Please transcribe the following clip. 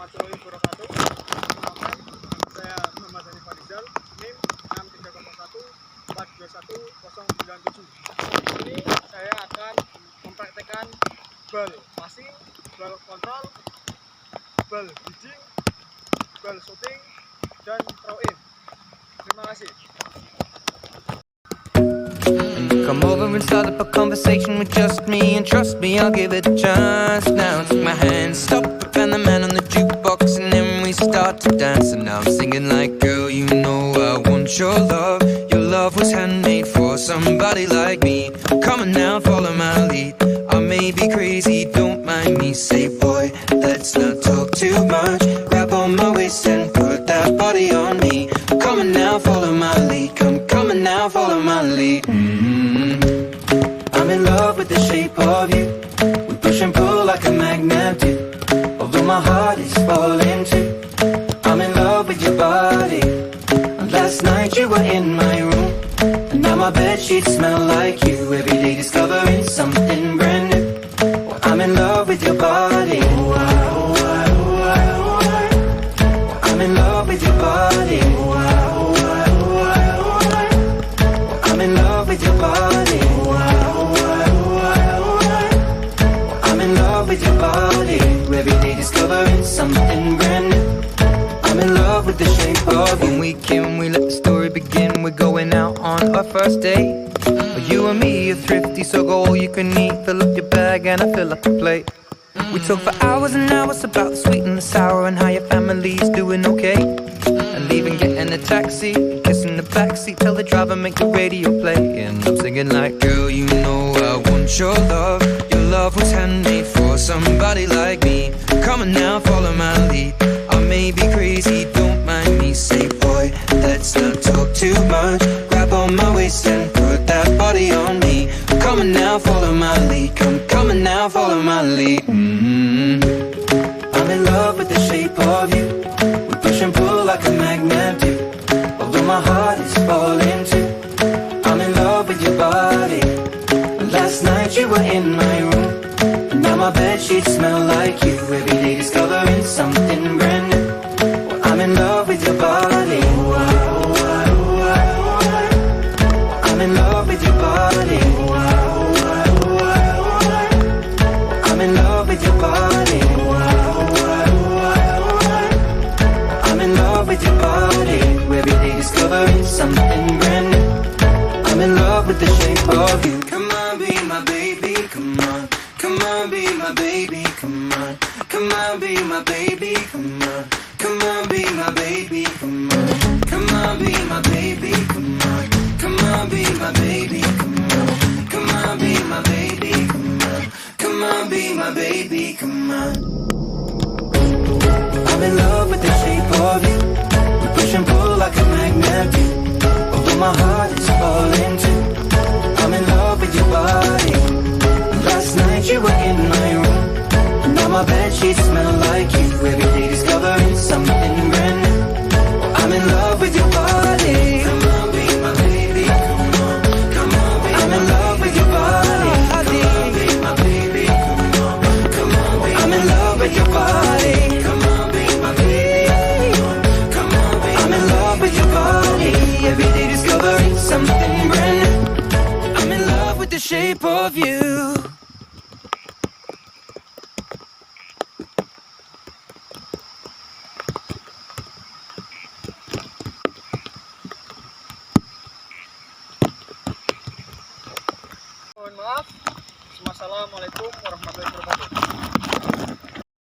warahmatullahi wabarakatuh. Perkenalkan, saya Muhammad Hanif Farizal, NIM 630142197. Di sini saya akan mempraktekkan bal passing, bal kontrol, bal bridging, bal shooting, dan throw in. Terima kasih. Come over and start up a conversation with just me, and trust me, I'll give it a chance. Now take my hand, stop it, and the man on the jukebox, and then we start to dance. And now I'm singing like, girl, you know I want your love. Your love was handmade for somebody like me. Come on now, follow my lead. I may be crazy, don't mind me. Say, boy, let's not talk too much. Grab on my waist and put that body on me. Come on now, follow my lead. Come on now, follow my lead. I'm in love with the shape of you. We push and pull like a magnet do. Although my heart is falling too. I'm in love with your body. And last night you were in my room, and now my bedsheets smell like you. Every day discovering something brand new. Well, I'm in love with your body. I'm in love with your body. I'm in love with your body. I'm in love with your body. Every day discovering something brand new. I'm in love with the shape of you. When we came, we let the story begin. We're going out on our first date. You and me are thrifty, so go all you can eat. Fill up your bag and I fill up the plate. We talk for hours and hours about the sweet and the sour, and how your family's doing okay. And leaving, getting a taxi, kissing the backseat, tell the driver make the radio play. And I'm singing like, girl, you know I want your love. Your love was handmade for somebody like me. Come on now, follow my lead. I may be crazy, don't mind me. Say, boy, let's not talk too much. Grab on my waist and put that body on me. Come on now, follow my lead. Come on now, follow my lead. I'm in love with the shape of you. We push and pull like a magnet do. Although my heart is falling too. I'm in love with your body. Last night you were in my room, and now my bedsheets smell like you. Every day discovering something brand new. Well, I'm in love with your body. I'm in love with your body. I'm in love with your body. I'm in love with your body. Every day discovering something brand new. I'm in love with the shape of you. Come on, be my baby, come on. Come on, be my baby, come on. Come on, be my baby, come on. Come on, be my baby, come on. Come on, be my baby, come on. Come on, be my baby, come on. Come on, be my baby, come on. Come on, be my baby, come on. I'm in love with the shape of you. We push and pull like a magnet do. Although my heart is falling too. I'm in love with your body. Last night you were in my room, and now my bedsheets smell like you. Every day discovering something brand new. I'm in love with your body. Come on, be my baby. Come on, come on, be I'm in love with your body. Come on, be my baby. Come on, come on, be I'm in love with your body. Come on, be my baby. Come on, be I'm in love with your body. Every day discovering something brand new. I'm in love with the shape of you. Mohon maaf. Wassalamualaikum warahmatullahi wabarakatuh.